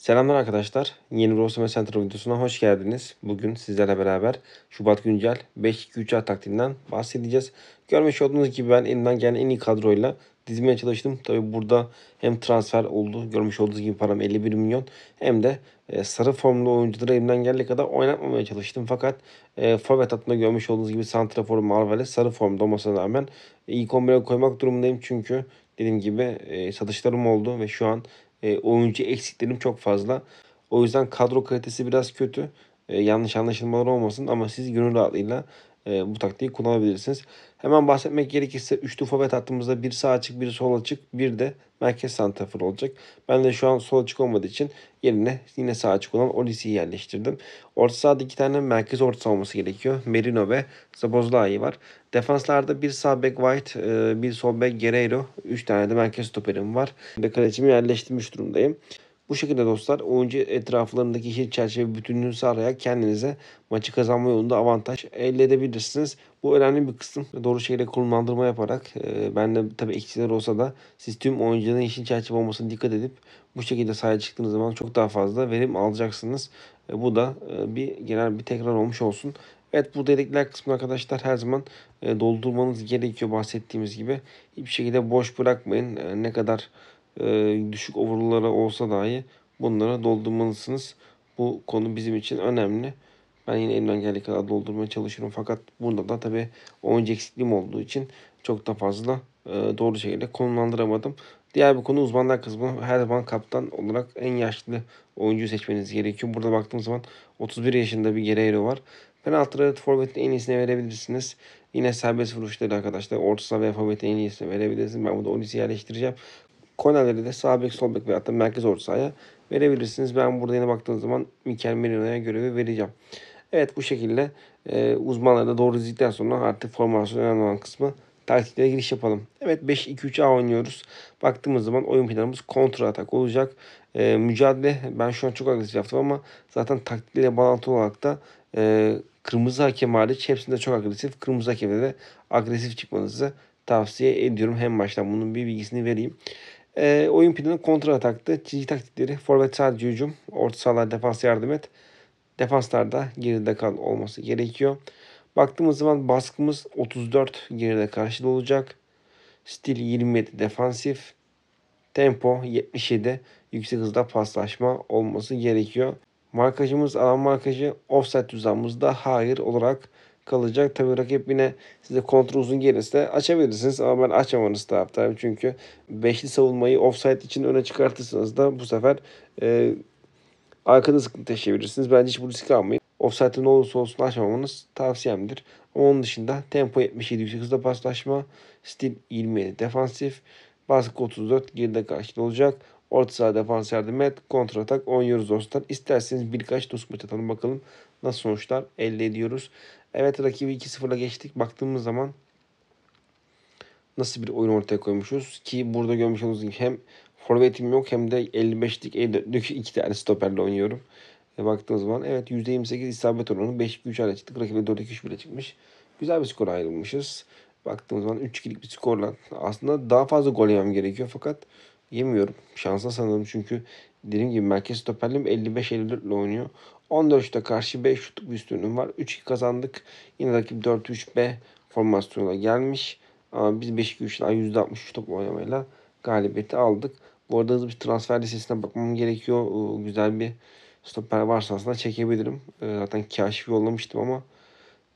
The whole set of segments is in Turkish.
Selamlar arkadaşlar. Yeni Brosime Center videosuna hoş geldiniz. Bugün sizlerle beraber Şubat güncel 5-2-3 taktiğinden bahsedeceğiz. Görmüş olduğunuz gibi ben elimden gelen en iyi kadroyla dizmeye çalıştım. Tabi burada hem transfer oldu. Görmüş olduğunuz gibi param 51 milyon. Hem de sarı formlu oyuncuları elimden geldiği kadar oynatmamaya çalıştım. Fakat forvet hattında görmüş olduğunuz gibi Santrafor Marvel'e sarı formda olmasına rağmen ilk 11'e koymak durumundayım. Çünkü dediğim gibi satışlarım oldu ve şu an oyuncu eksiklerim çok fazla. O yüzden kadro kalitesi biraz kötü. Yanlış anlaşılmalar olmasın ama siz gönül rahatlığıyla bu taktiği kullanabilirsiniz. Hemen bahsetmek gerekirse üçlü forvet hattımızda bir sağ açık, bir sol açık, bir de merkez santrafor olacak. Ben de şu an sol açık olmadığı için yerine yine sağ açık olan Olisi'yi yerleştirdim. Orta sahada iki tane merkez orta saha olması gerekiyor. Merino ve Szoboszlai var. Defanslarda bir sağ bek White, bir sol bek Guerreiro, 3 tane de merkez stoperim var. Ve kalecimi yerleştirmiş durumdayım. Bu şekilde dostlar oyuncu etraflarındaki işin çerçeve bütünlüğünü sağlayarak kendinize maçı kazanma yolunda avantaj elde edebilirsiniz. Bu önemli bir kısım. Doğru şekilde konumlandırma yaparak ben de tabii eksiler olsa da siz tüm oyuncuların işin çerçeve olmasına dikkat edip bu şekilde sahaya çıktığınız zaman çok daha fazla verim alacaksınız. Bu da bir genel bir tekrar olmuş olsun. Evet, bu dedikler kısmı arkadaşlar her zaman doldurmanız gerekiyor bahsettiğimiz gibi. Hiçbir şekilde boş bırakmayın. Ne kadar düşük overall'lara olsa dahi bunları doldurmalısınız. Bu konu bizim için önemli. Ben yine elimden geldiği kadar doldurmaya çalışıyorum. Fakat burada da tabii oyuncu eksikliğim olduğu için çok da fazla doğru şekilde konumlandıramadım. Diğer bir konu uzmanlar kısmı. Her zaman kaptan olarak en yaşlı oyuncuyu seçmeniz gerekiyor. Burada baktığım zaman 31 yaşında bir Guerreiro var. Penaltıları forvetin en iyisine verebilirsiniz. Yine serbest vuruşları arkadaşlar. Orta saha ve forvetin en iyisine verebilirsiniz. Ben burada Olis'i yerleştireceğim. Kornerleri de sağ bek, sol bek veya da merkez orta sahaya verebilirsiniz. Ben burada yine baktığınız zaman Mikel Merino'ya görevi vereceğim. Evet, bu şekilde uzmanları da doğru dizikten sonra artık formasyon önemli olan kısmı taktiklere giriş yapalım. Evet, 5-2-3-A oynuyoruz. Baktığımız zaman oyun planımız kontra atak olacak. Mücadele ben şu an çok agresif yaptım ama zaten taktiklere bağlantılı olarak da kırmızı hakem hariç hepsinde çok agresif. Kırmızı hakemde de agresif çıkmanızı tavsiye ediyorum. Hem baştan bunun bir bilgisini vereyim. Oyun planı kontra ataktı. Çizgi taktikleri forvet sadece hücum. Orta sahalar defans yardım et. Defanslarda geride kal olması gerekiyor. Baktığımız zaman baskımız 34 geride karşıda olacak. Stil 27 defansif. Tempo 77 yüksek hızda paslaşma olması gerekiyor. Markajımız alan markajı offside tuzağımızda hayır olarak kalacak. Tabii rakip yine size kontrol uzun gelirse açabilirsiniz ama ben açamanız taraftarım. Çünkü beşli savunmayı offside için öne çıkartırsanız da bu sefer arkada sıkıntı yaşayabilirsiniz. Bence hiç bu riski almayın. Offside'de ne olursa olsun açmamanız tavsiyemdir. Ama onun dışında tempo 77 yüksek hızda paslaşma, stil 27 defansif, baskı 34 geride karşıda olacak. Orta saha defans yardım et, kontratak oynuyoruz dostlar. İsterseniz birkaç dost maç atalım bakalım nasıl sonuçlar elde ediyoruz. Evet, rakibi 2-0'la geçtik. Baktığımız zaman nasıl bir oyun ortaya koymuşuz ki burada görmüş olduğunuz gibi hem forvetim yok hem de 55'lik 54'lük iki tane stoperle oynuyorum. Baktığımız zaman evet, %28 isabet oranı 5-2-3 hale çıktık. Rakibe 4-2-3 bile çıkmış. Güzel bir skor ayrılmışız. Baktığımız zaman 3-2'lik bir skorla aslında daha fazla gol yemem gerekiyor fakat yemiyorum. Şansa sanırım çünkü dediğim gibi merkez stoperliğim 55-54 ile oynuyor. 14 şuta karşı 5 şutluk bir üstünlüğüm var. 3-2 kazandık. Yine rakip 4-3-B formasyonuna gelmiş. Ama biz 5-2-3'den %63 top oynamayla galibiyeti aldık. Bu arada hızlı bir transfer listesine bakmam gerekiyor. Güzel bir stoper varsa aslında çekebilirim. Zaten kaşif yollamıştım ama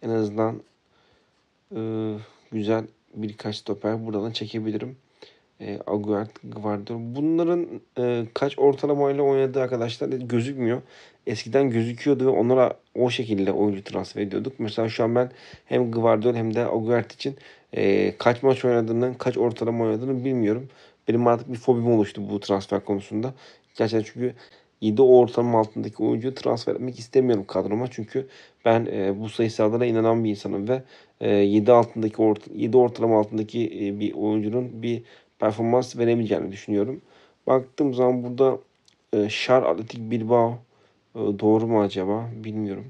en azından e, güzel birkaç stoper buradan çekebilirim. Aguerd, Gvardiol. Bunların kaç ortalamayla oynadığı arkadaşlar gözükmüyor. Eskiden gözüküyordu ve onlara o şekilde oyuncu transfer ediyorduk. Mesela şu an ben hem Gvardiol hem de Aguerd için kaç maç oynadığını, kaç ortalama oynadığını bilmiyorum. Benim artık bir fobim oluştu bu transfer konusunda. Gerçekten çünkü 7 ortalama altındaki oyuncuyu transfer etmek istemiyorum kadroma. Çünkü ben bu sayısallara inanan bir insanım ve 7 altındaki 7 ortalama altındaki bir oyuncunun bir performans veremeyeceğini düşünüyorum. Baktığım zaman burada Şar Atletik Bilbao doğru mu acaba bilmiyorum.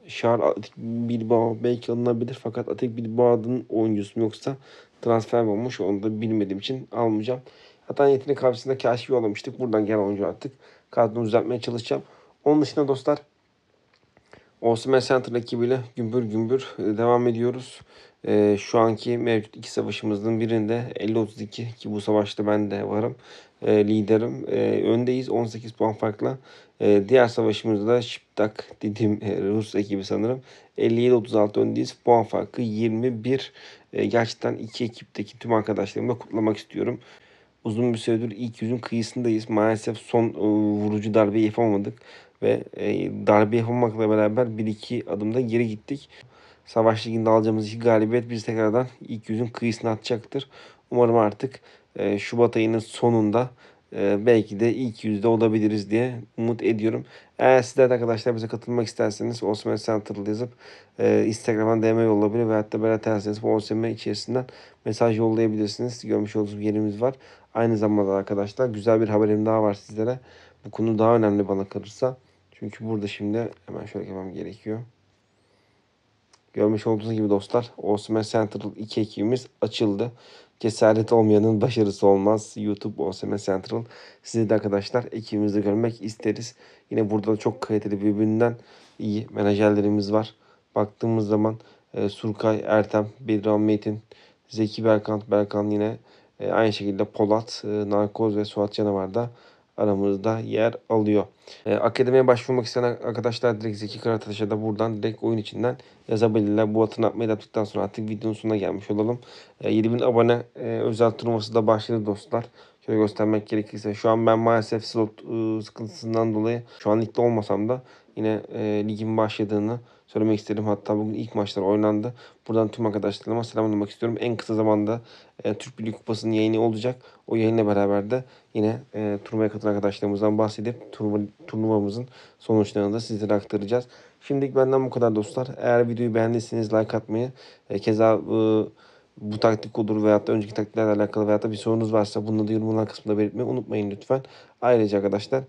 Şar Atletik Bilbao belki alınabilir fakat Atletik Bilbao'nun oyuncusu mu yoksa transfer mi olmuş onu da bilmediğim için almayacağım. Zaten yetenek karşısında Kaşif'i yollamıştık. Buradan gelen oyuncu artık kadromuzu düzeltmeye çalışacağım. Onun dışında dostlar Osimhen Center ekibiyle gümbür gümbür devam ediyoruz. Şu anki mevcut iki savaşımızın birinde 50-32 ki bu savaşta ben de varım. Liderim. Öndeyiz 18 puan farkla. Diğer savaşımızda da Şiptak dediğim Rus ekibi sanırım. 57-36 öndeyiz. Puan farkı 21. Gerçekten iki ekipteki tüm arkadaşlarımla kutlamak istiyorum. Uzun bir süredir ilk yüzün kıyısındayız. Maalesef son vurucu darbeyi yapamadık ve darbe yapamamakla beraber bir iki adımda geri gittik. Savaş Ligi'nde alacağımız iki galibiyet bizi tekrardan ilk yüzün kıyısına atacaktır. Umarım artık Şubat ayının sonunda belki de ilk yüzde olabiliriz diye umut ediyorum. Eğer sizler de arkadaşlar bize katılmak isterseniz Osman Central yazıp Instagram'dan DM yollayabilir ve hatta böyle atarsanız bu Osman içerisinden mesaj yollayabilirsiniz. Görmüş olduğunuz bir yerimiz var. Aynı zamanda arkadaşlar güzel bir haberim daha var sizlere. Bu konu daha önemli bana kalırsa. Çünkü burada şimdi hemen şöyle yapmam gerekiyor. Görmüş olduğunuz gibi dostlar Osman Central 2 ekibimiz açıldı. Cesaret olmayanın başarısı olmaz. YouTube Osman Central. Sizi de arkadaşlar ekibimizde görmek isteriz. Yine burada da çok kaliteli birbirinden iyi menajerlerimiz var. Baktığımız zaman Surkay, Ertem, Bedran Metin, Zeki Berkan yine aynı şekilde Polat, Narkoz ve Suat Canavar da aramızda yer alıyor. Akademiye başvurmak isteyen arkadaşlar direkt Zeki Karataş'a da buradan direkt oyun içinden yazabilirler. Bu hatırlatmayı yaptıktan sonra artık videonun sonuna gelmiş olalım. 7000 abone özel turnuvası da başladı dostlar. Şöyle göstermek gerekirse şu an ben maalesef slot sıkıntısından dolayı şu an ligde olmasam da yine ligin başladığını söylemek istedim. Hatta bugün ilk maçlar oynandı. Buradan tüm arkadaşlarıma selamlamak istiyorum. En kısa zamanda Türk Birliği Kupası'nın yayını olacak. O yayınla beraber de yine turnuvaya katılan arkadaşlarımızdan bahsedip turnuvamızın sonuçlarını da sizlere aktaracağız. Şimdilik benden bu kadar dostlar. Eğer videoyu beğendiyseniz like atmayı, keza bu taktik olur veyahut da önceki taktiklerle alakalı veyahut da bir sorunuz varsa bunu da yorumlar kısmında belirtmeyi unutmayın lütfen. Ayrıca arkadaşlar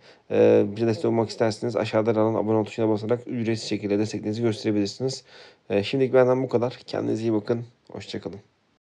bize destek olmak isterseniz aşağıda alan abone ol tuşuna basarak ücretsiz şekilde desteklerinizi gösterebilirsiniz. Şimdilik benden bu kadar. Kendinize iyi bakın. Hoşçakalın.